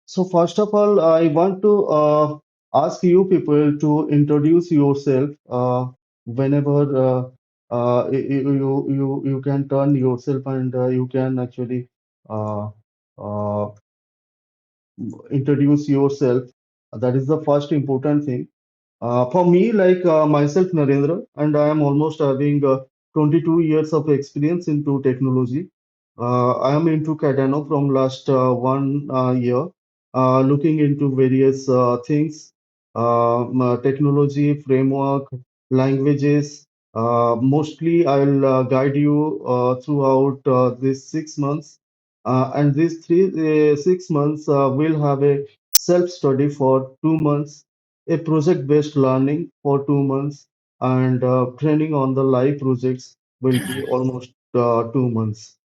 So first of all, I want to ask you people to introduce yourself. Whenever you can turn yourself and you can actually uh, uh, introduce yourself. That is the first important thing. For me, like myself, Narendra, and I am almost having 22 years of experience into technology. I am into Cardano from last 1 year, looking into various things, technology, framework, languages. Mostly, I'll guide you throughout these 6 months, and these 6 months will have a self-study for 2 months, a project-based learning for 2 months, and training on the live projects will be almost 2 months.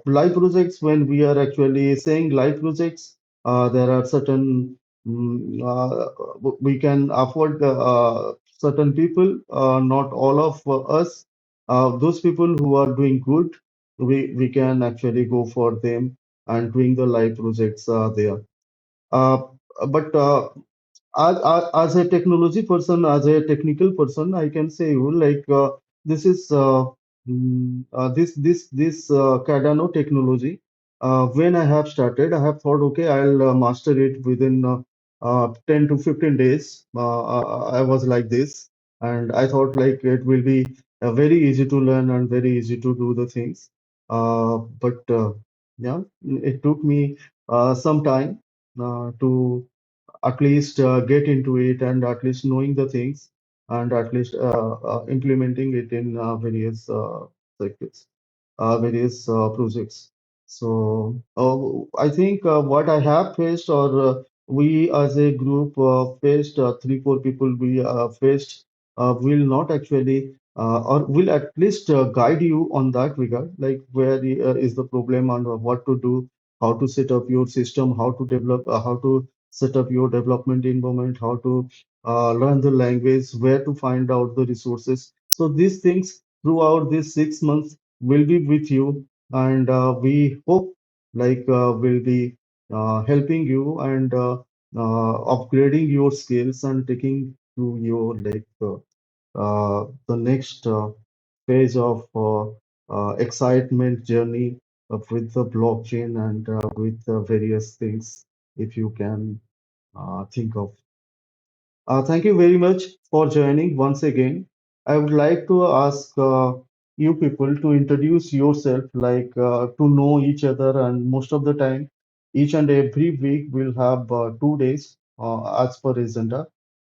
Live projects, when we are actually saying live projects, there are certain we can afford certain people, not all of us. Those people who are doing good, we can actually go for them and doing the live projects there. Uh, but as a technology person, as a technical person, I can say you like this is this Cardano technology. When I have started, I have thought, okay, I'll master it within 10 to 15 days. I was like this, and I thought like it will be very easy to learn and very easy to do the things. But yeah, it took me some time to at least get into it and at least knowing the things and at least implementing it in various circuits, various projects. So I think what I have faced, or we as a group faced, three, four people we faced, will not actually, or will at least guide you on that regard, like where is the problem and what to do, how to set up your system, how to develop, how to set up your development environment, how to learn the language, where to find out the resources. So these things throughout these 6 months will be with you, and we hope like will be helping you and upgrading your skills and taking to your like the next phase of excitement journey with the blockchain and with various things if you can think of. Thank you very much for joining once again. I would like to ask you people to introduce yourself, like to know each other, and most of the time, each and every week we'll have 2 days as per agenda.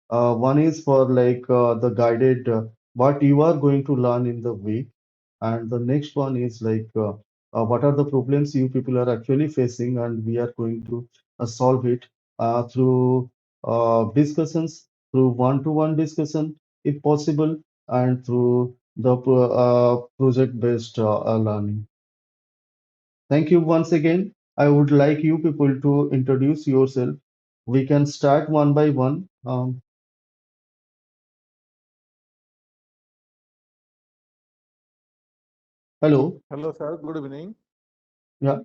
One is for like the guided what you are going to learn in the week, and the next one is like what are the problems you people are actually facing, and we are going to solve it through discussions, through one-to-one discussion, if possible, and through the project-based learning. Thank you once again. I would like you people to introduce yourself. We can start one by one. Hello. Hello, sir. Good evening. Yeah.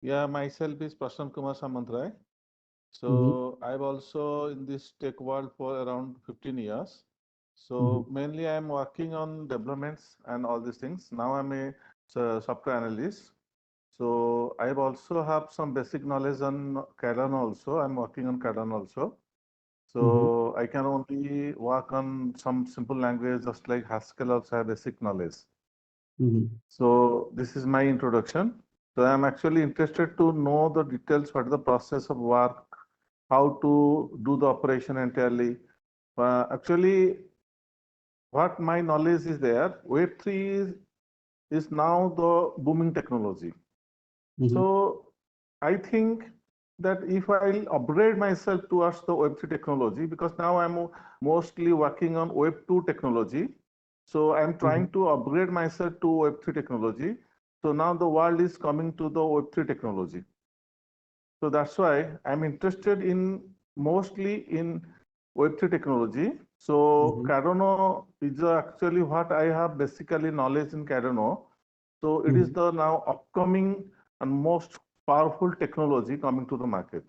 Yeah, myself is Prasan Kumar Samantray. Mm-hmm. So I've also in this tech world for around 15 years. Mm-hmm. So mainly I'm working on developments and all these things. Now I'm a software analyst. So I've also have some basic knowledge on Cardano also. I'm working on Cardano also. Mm-hmm. So I can only work on some simple language just like Haskell also have basic knowledge. Mm-hmm. So this is my introduction. So I'm actually interested to know the details, what is the process of work, how to do the operation entirely. Actually, what my knowledge is there, Web3 is now the booming technology. Mm-hmm. So I think that if I'll upgrade myself towards the Web3 technology, because now I'm mostly working on Web2 technology. So I'm Mm-hmm. trying to upgrade myself to Web3 technology. So now the world is coming to the Web3 technology. So that's why I'm interested in mostly in Web3 technology. So Mm-hmm. Cardano is actually what I have basically knowledge in Cardano. So it is Mm-hmm. the now upcoming and most powerful technology coming to the market.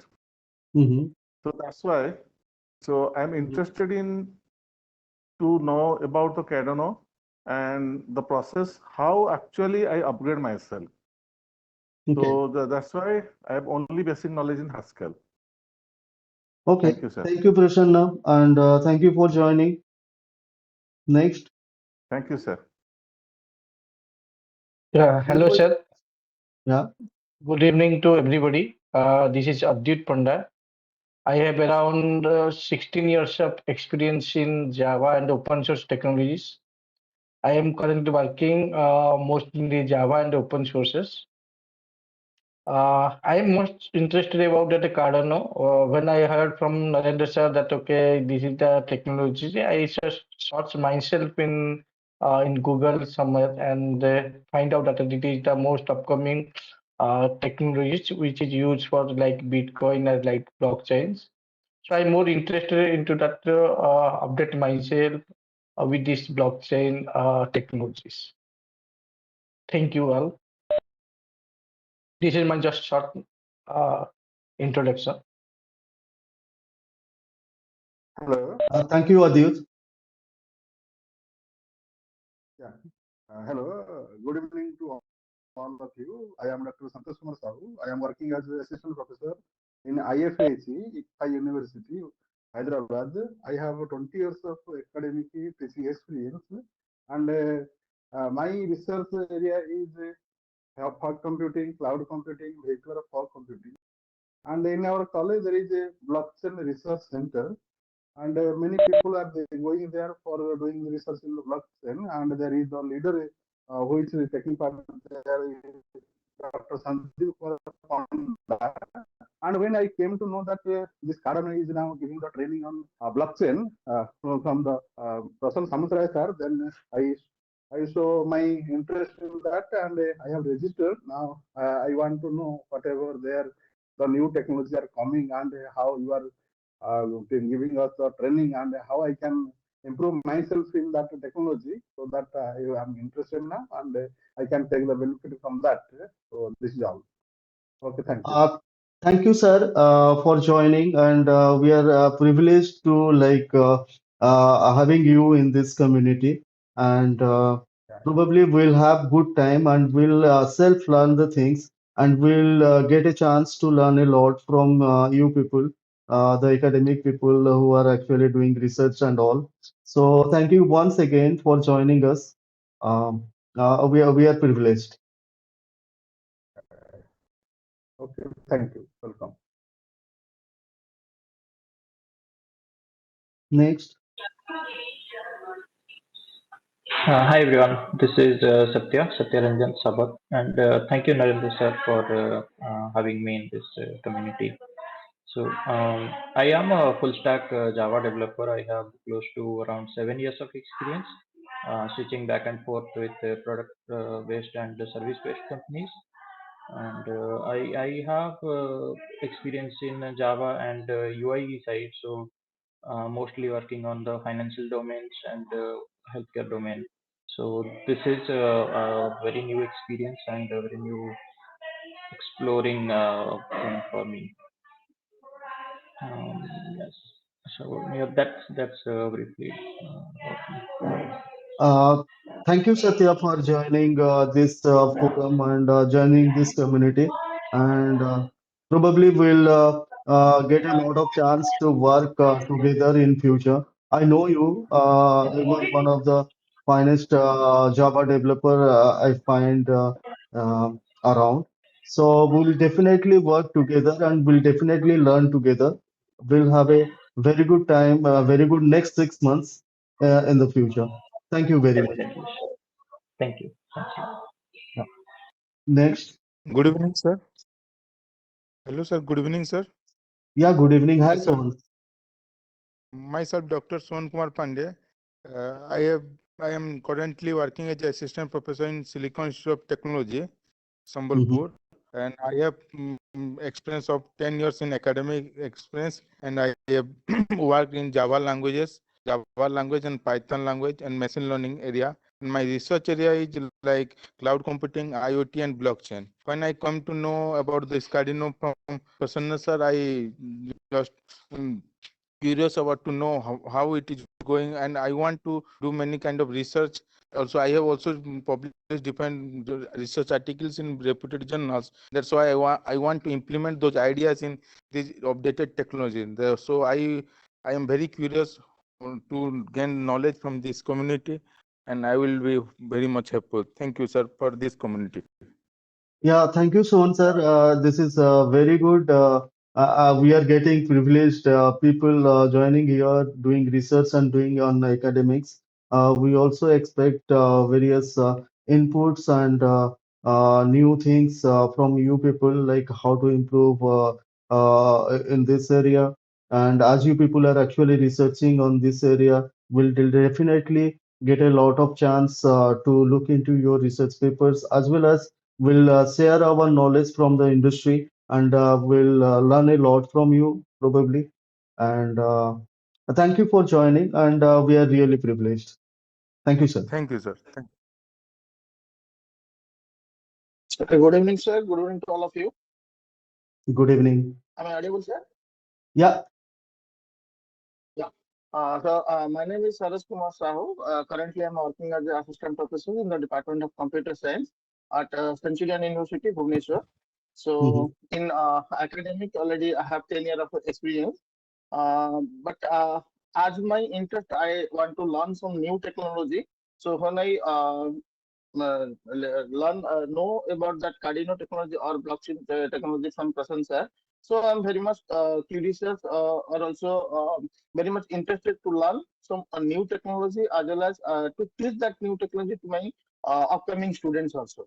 Mm-hmm. So that's why. So I'm interested in to know about the Cardano and the process, how actually I upgrade myself. Okay. So that's why I have only basic knowledge in Haskell. Okay. Thank you, sir. Thank you, Prasanna, and thank you for joining. Next, Thank you, sir. Yeah, hello, anybody? sir. Yeah. Good evening to everybody. This is Abdit Panda. I have around 16 years of experience in Java and open source technologies. I am currently working mostly in the Java and open sources. I am most interested about the Cardano. When I heard from Narendra sir that okay, this is the technology, I just searched myself in Google somewhere and find out that it is the most upcoming technologies which is used for like Bitcoin and like blockchains. So I'm more interested into that update myself with this blockchain technologies. Thank you all. This is my just short introduction. Hello. Thank you, Adit. Yeah. Hello. Good evening to all of you. I am Dr. Santosh Kumar Sahu. I am working as an assistant professor in IFAC, IFA University, Hyderabad. I have 20 years of academic teaching experience, and my research area is fog computing, cloud computing, vehicular fog computing. And in our college, there is a blockchain research center. And many people are going there for doing research in the blockchain, and there is the leader who is taking part there is Dr. Sanjeev Panda. And when I came to know that this Cardano is now giving the training on blockchain from the Prasan Samutraya sir, then I saw my interest in that, and I have registered. Now I want to know whatever there the new technology are coming, and how you are giving us the training, and how I can improve myself in that technology, so that I am interested now, and I can take the benefit from that. So this is all. Okay, thank you. Uh, Thank you, sir, for joining, and we are privileged to having you in this community, and Yeah. probably we'll have good time, and we'll self-learn the things, and we'll get a chance to learn a lot from you people, the academic people who are actually doing research and all. So thank you once again for joining us. Um, we are privileged. Okay, thank you. Welcome. Next. Hi everyone, this is Satya Ranjan Sabat, and thank you Narendra sir for having me in this community. So I am a full stack Java developer. I have close to around 7 years of experience, switching back and forth with product based and service based companies. And I have experience in Java and UI side, so mostly working on the financial domains and healthcare domain. So this is a very new experience and a very new exploring thing for me. Yes. So yeah, that's briefly. Uh, Thank you, Satya, for joining this forum and joining this community. And probably we'll get a lot of chance to work together in future. I know you. You are one of the finest Java developer I find around. So we'll definitely work together and we'll definitely learn together. We'll have a very good time, very good next 6 months in the future. Thank you very much. Definitely. Thank you. Thank you. Yeah. Next. Good evening, sir. Hello, sir. Good evening, sir. Yeah, good evening. Hi, Myself, Sohan. myself, Dr. Swan Kumar Pandey. I am currently working as assistant professor in Silicon Institute of Technology, Mhm. Sambalpur, and I have experience of 10 years in academic experience, and I have worked in Java language and Python language and machine learning area. My research area is like cloud computing, IoT, and blockchain. When I come to know about this Cardano from Prasanna sir, I just curious about to know how it is going, and I want to do many kind of research. Also, I have also published different research articles in reputed journals. That's why I want to implement those ideas in this updated technology. So I am very curious to gain knowledge from this community, and I will be very much helpful. Thank you, sir, for this community. Yeah, thank you, Sohan sir. This is very good. We are getting privileged people joining here, doing research and doing on academics. We also expect various inputs and new things from you people, like how to improve in this area. And as you people are actually researching on this area, we'll definitely get a lot of chance to look into your research papers, as well as we'll share our knowledge from the industry, and we'll learn a lot from you probably. And thank you for joining, and we are really privileged. Thank you, sir. Thank you, sir. Thank Okay, good evening, sir. Good evening to all of you. Good evening. Am I audible, sir? Yeah. Yeah. My name is Saras Kumar Sahu. Currently, I'm working as an assistant professor in the Department of Computer Science at Centurion University, Bhubaneswar. Mhm. So, in academic, already I have 10 years of experience. But as my interest, I want to learn some new technology. So, when I know about that Cardano technology or blockchain technology from Prasan sir. So I'm very much curious or also very much interested to learn some new technology, as well as to teach that new technology to my upcoming students also.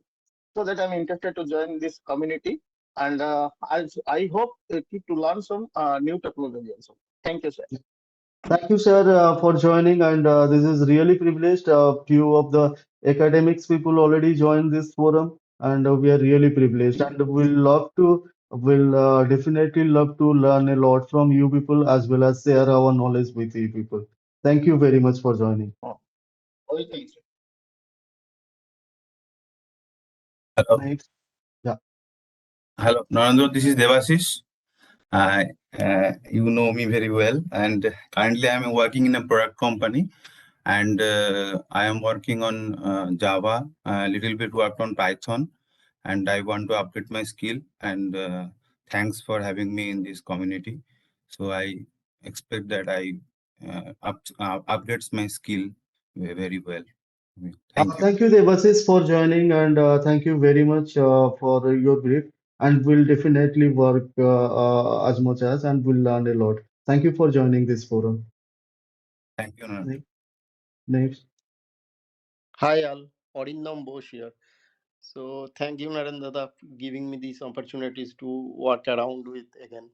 So that I'm interested to join this community, and I hope to learn some new technology also. Thank you, sir. Thank you, sir, for joining. And this is really privileged. Few of the academics people already joined this forum, and we are really privileged. And we'll definitely love to learn a lot from you people, as well as share our knowledge with you people. Thank you very much for joining. Oh, okay, sir. Hello, Next. Yeah. hello, Narendra. This is Devashish. You know me very well, and currently I am working in a product company, and I am working on Java, a little bit worked on Python, and I want to upgrade my skill. And thanks for having me in this community. So I expect that I upgrades my skill very well. Thank you. Thank you, Devasis, for joining, and thank you very much for your brief. And we'll definitely work as much as, and we'll learn a lot. Thank you for joining this forum. Thank you, Narendra. Ne- Next. Hi all, Odindam Bose here. So thank you Narendra for giving me these opportunities to walk around with again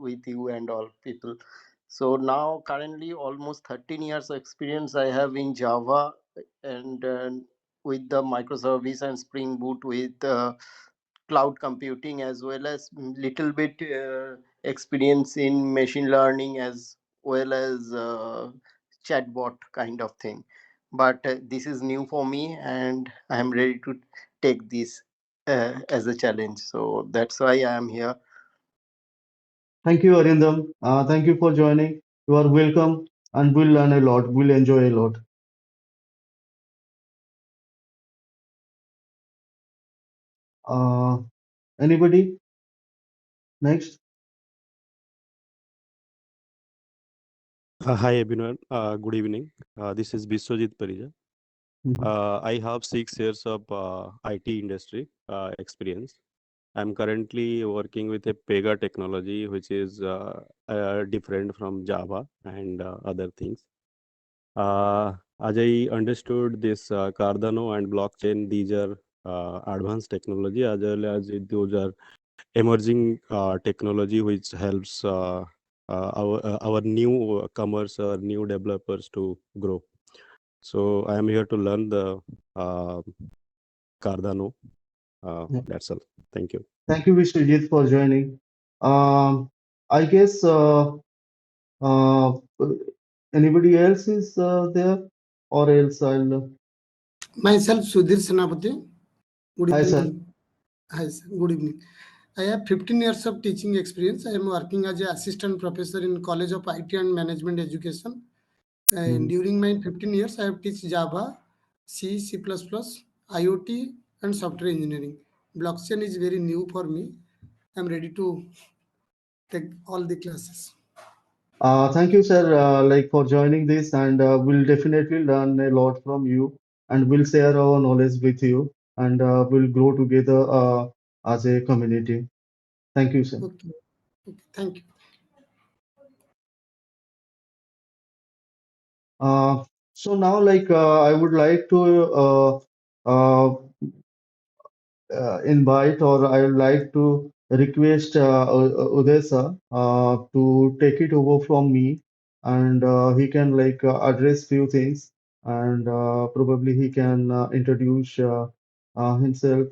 with you and all people. So now currently almost 13 years of experience I have in Java and with the microservice and Spring Boot with cloud computing, as well as little bit experience in machine learning, as well as chatbot kind of thing. But this is new for me and I am ready to take this as a challenge, so that's why I am here. Thank you, Arindam. Thank you for joining. You are welcome, and we'll learn a lot. We'll enjoy a lot. Uh, Anybody? Next. Hi everyone, good evening. This is Biswajit Parija. Mhm. I have 6 years of IT industry experience. I'm currently working with a Pega technology, which is different from Java and other things. As I understood, this Cardano and blockchain, these are advanced technology, as well as those are emerging technology which helps our newcomers or new developers to grow. So I am here to learn the Cardano. Yeah. That's all. Thank you. Thank you, Vishwajit, for joining. I guess uh, anybody else is there, or else I'll. Myself, Sudhir Senapati. Good Hi, sir. evening. Hi, sir. Good evening. I have 15 years of teaching experience. I am working as an assistant professor in College of IT and Management Education. And during my 15 years, I have taught Java, C, C++, IoT, and software engineering. Blockchain is very new for me. I'm ready to take all the classes. Thank you, sir, like for joining this, and we'll definitely learn a lot from you, and we'll share our knowledge with you, and we'll grow together as a community. Thank you, sir. Okay. Thank you. So now, like, I would like to uh, invite, or I would like to request Uday sir to take it over from me, and he can like address few things, and probably he can introduce himself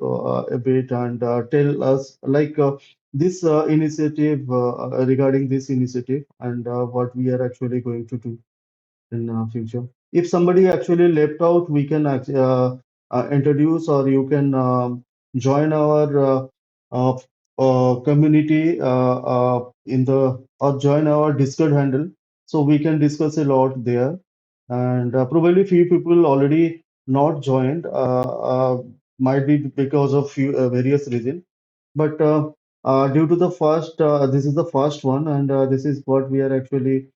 a bit, and tell us like this initiative regarding this initiative, and what we are actually going to do in future. If somebody actually left out, we can introduce, or you can join our uh, community in the, or join our Discord handle, so we can discuss a lot there. And probably few people already not joined, might be because of few various reasons. But due to the first, this is the first one, and this is what we are actually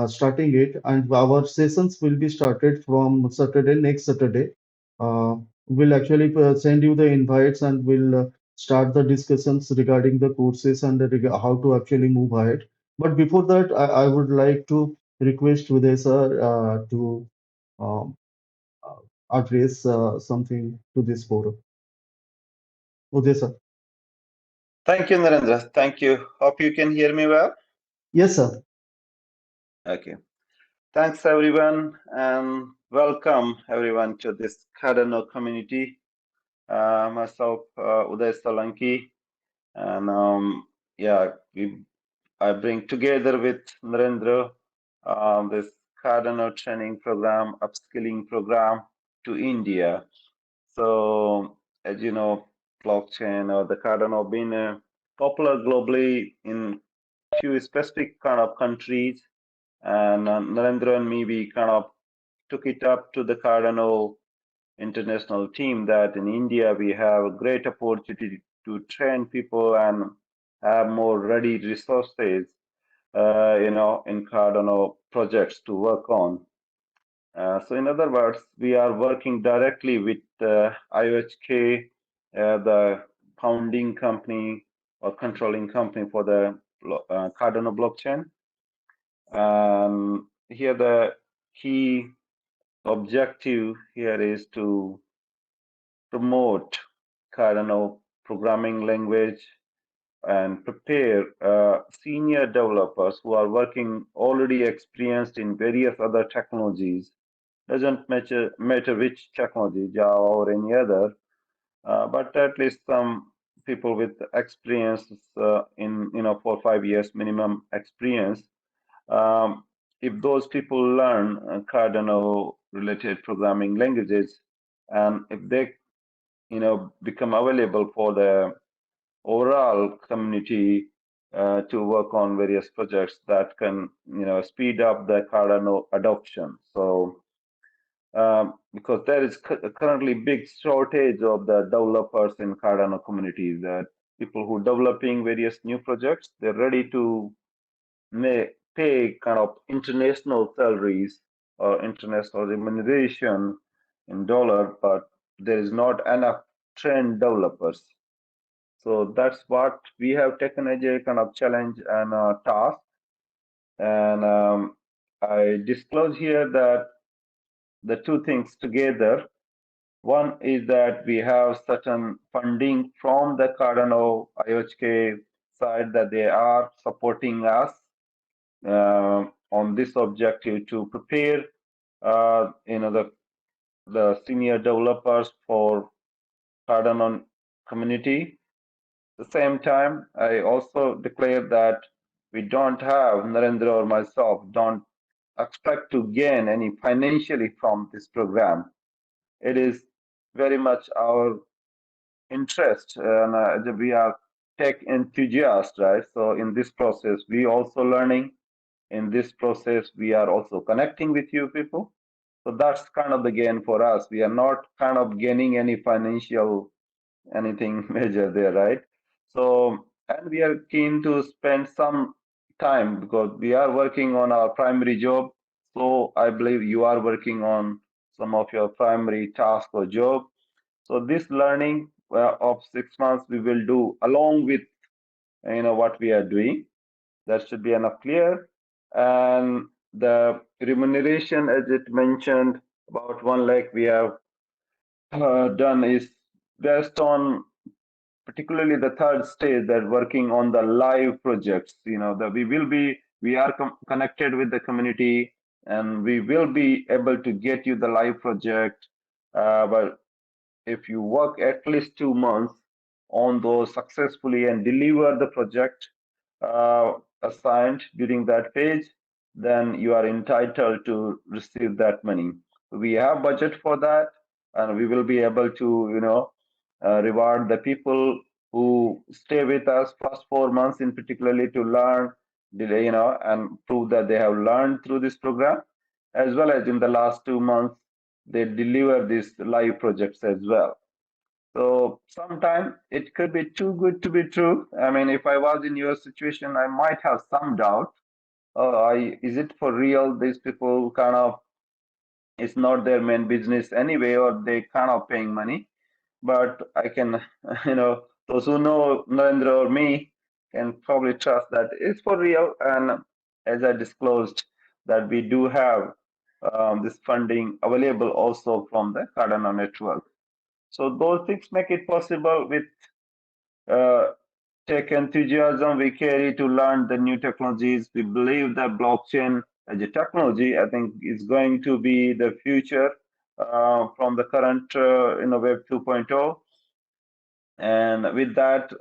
starting it. And our sessions will be started from Saturday, next Saturday. We'll actually send you the invites, and we'll start the discussions regarding the courses and how to actually move ahead. But before that, I would like to request Uday sir to um, address something to this forum. Uday sir. Thank you, Narendra. Thank you. Hope you can hear me well. Yes, sir. Okay. Thanks, everyone, and welcome everyone to this Cardano community. Myself, Uday Solanki, and yeah, I bring together with Narendra this Cardano training program, upskilling program to India. So, as you know, blockchain or the Cardano been popular globally in few specific kind of countries, and Narendra and me, we kind of took it up to the Cardano international team that in India we have a great opportunity to train people and have more ready resources, in Cardano projects to work on. So in other words, we are working directly with IOHK, the founding company or controlling company for the Cardano blockchain. Here the key objective here is to promote Cardano programming language and prepare senior developers who are working already experienced in various other technologies. Doesn't matter which technology, Java or any other, but at least some people with experience in 4 or 5 years minimum experience. If those people learn Cardano related programming languages, and if they become available for the overall community to work on various projects that can speed up the Cardano adoption. So because there is currently big shortage of the developers in Cardano communities, that people who developing various new projects, they're ready to pay kind of international salaries or international remuneration in dollar, but there is not enough trained developers. So that's what we have taken as a kind of challenge and task. And I disclose here that the two things together. One is that we have certain funding from the Cardano IOHK side that they are supporting us on this objective to prepare, the senior developers for Cardano community. At the same time, I also declare that we don't have, Narendra or myself, don't expect to gain any financially from this program. It is very much our interest, and we are tech enthusiasts, right? So in this process, we also learning. In this process, we are also connecting with you people. So that's kind of the gain for us. We are not kind of gaining any financial anything major there, right? So, and we are keen to spend some time because we are working on our primary job. So I believe you are working on some of your primary task or job. So this learning of 6 months we will do along with what we are doing. That should be enough clear. And the remuneration, as it mentioned, about 1 lakh we have done is based on particularly the third stage, that working on the live projects. That we are connected with the community, and we will be able to get you the live project. But if you work at least 2 months on those successfully and deliver the project assigned during that phase, then you are entitled to receive that money. We have budget for that, and we will be able to, reward the people who stay with us first 4 months in particularly to learn, and prove that they have learned through this program, as well as in the last 2 months they deliver these live projects as well. So sometimes it could be too good to be true. I mean, if I was in your situation, I might have some doubt. Is it for real? These people kind of, it's not their main business anyway, or they kind of paying money. But I can, those who know Narendra or me can probably trust that it's for real. And as I disclosed, that we do have this funding available also from the Cardano network. So those things make it possible with tech enthusiasm we carry to learn the new technologies. We believe that blockchain as a technology, I think, is going to be the future from the current Web 2.0. And with that,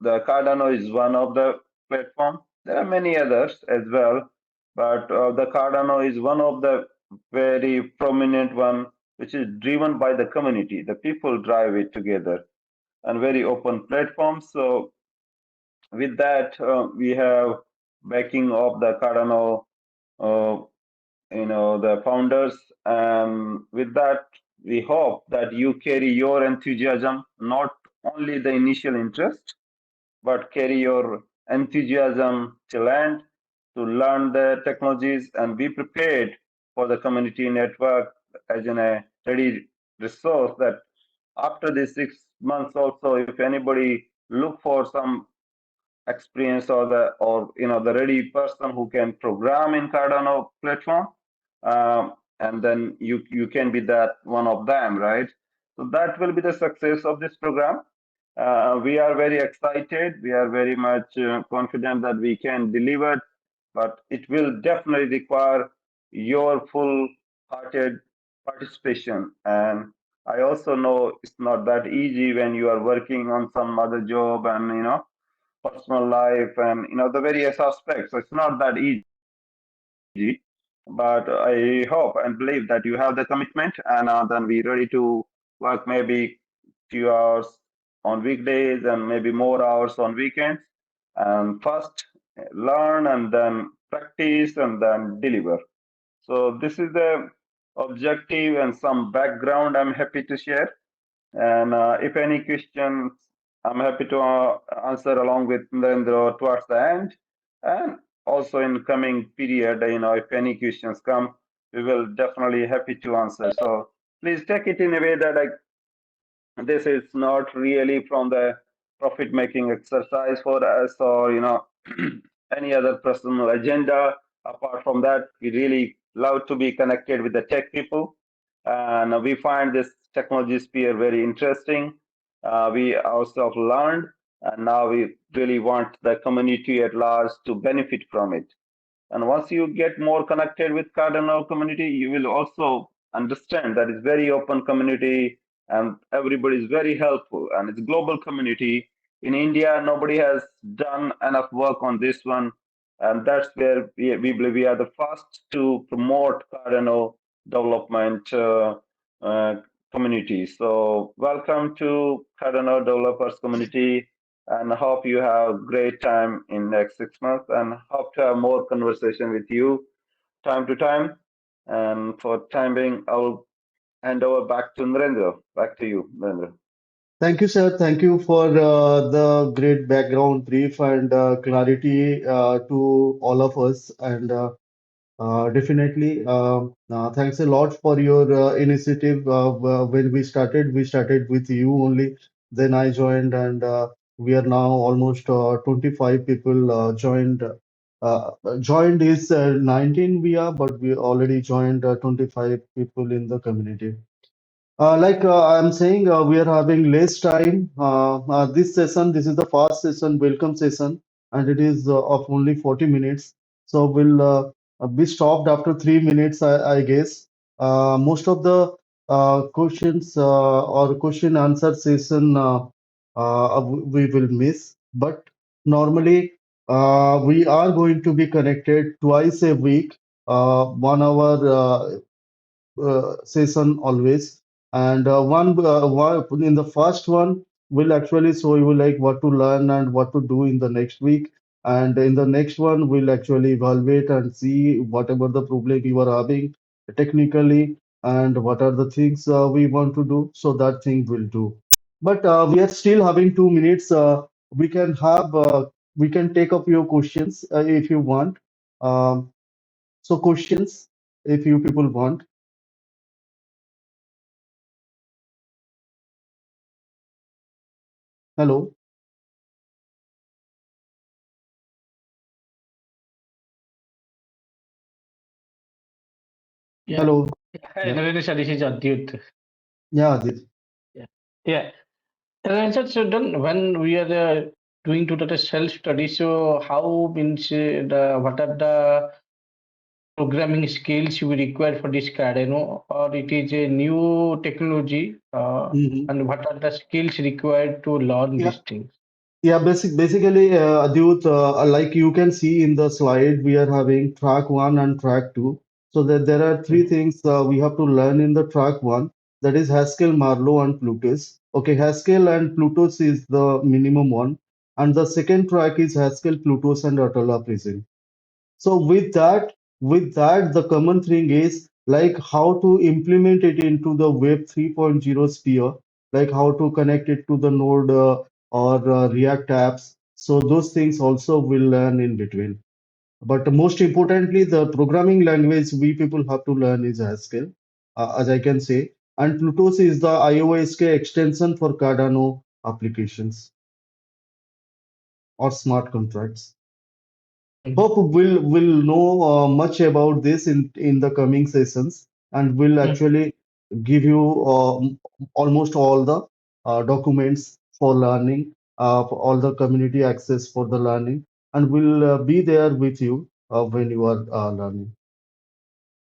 the Cardano is one of the platform. There are many others as well, but the Cardano is one of the very prominent one, which is driven by the community. The people drive it together, and very open platform. So with that, we have backing of the Cardano, the founders. And with that, we hope that you carry your enthusiasm, not only the initial interest, but carry your enthusiasm till end to learn the technologies and be prepared for the community network as in a ready resource, that after these 6 months also, if anybody look for some experience or the ready person who can program in Cardano platform, and then you can be that one of them, right? So that will be the success of this program. We are very excited. We are very much confident that we can deliver, but it will definitely require your full-hearted participation. And I also know it's not that easy when you are working on some other job and personal life and the various aspects. So it's not that easy. But I hope and believe that you have the commitment, and then we're ready to work maybe few hours on weekdays and maybe more hours on weekends. And first learn and then practice and then deliver. So this is the objective and some background I'm happy to share. And if any questions, I'm happy to answer along with Narendra towards the end. And also in coming period, if any questions come, we will definitely happy to answer. So please take it in a way that this is not really from the profit making exercise for us, or any other personal agenda. Apart from that, we really love to be connected with the tech people, and we find this technology sphere very interesting. We ourselves learned, and now we really want the community at large to benefit from it. And once you get more connected with Cardano community, you will also understand that it's very open community and everybody is very helpful, and it's global community. In India, nobody has done enough work on this one, and that's where we believe we are the first to promote Cardano development community. So welcome to Cardano Developers Community, and I hope you have great time in next 6 months, and hope to have more conversation with you time to time. And for time being, I will hand over back to Narendra. Back to you, Narendra. Thank you, sir. Thank you for the great background brief and clarity to all of us. And definitely, thanks a lot for your initiative. When we started with you only. Then I joined, and we are now almost 25 people joined. Joined is 19 we are, but we already joined 25 people in the community. I'm saying, we are having less time. This session, this is the first session, welcome session, and it is of only 40 minutes. So we'll be stopped after 3 minutes, I guess. Most of the questions or question answer session we will miss, but normally we are going to be connected twice a week, 1 hour. Session always, and one in the first one will actually show you like what to learn and what to do in the next week, and in the next one we'll actually evaluate and see whatever the problem you are having technically, and what are the things we want to do, so that thing will do. But we are still having 2 minutes. We can have we can take up your questions if you want. So questions, if you people want. Hello. Yeah. Hello. Hi, Yeah. Narendra sir, this is Adyut. Yeah, Adit. Yeah. Yeah. Narendra sir, so then when we are doing to the self-study, so how means what are the programming skills we require for this Cardano, or it is a new technology, Mhm. and what are the skills required to learn Yeah, these things? yeah. Basically, Adit, like you can see in the slide, we are having track one and track two. So that there are three things we have to learn in the track one. That is Haskell, Marlowe, and Plutus. Okay, Haskell and Plutus is the minimum one, and the second track is Haskell, Plutus, and Atala Prism. So with that, the common thing is like how to implement it into the Web 3.0 sphere, like how to connect it to the Node or React apps. So those things also will learn in between. But most importantly, the programming language we people have to learn is Haskell, as I can say. And Plutus is the IOSK extension for Cardano applications or smart contracts. Hope will know much about this in the coming sessions, and will actually give you almost all the documents for learning, for all the community access for the learning, and will be there with you when you are learning.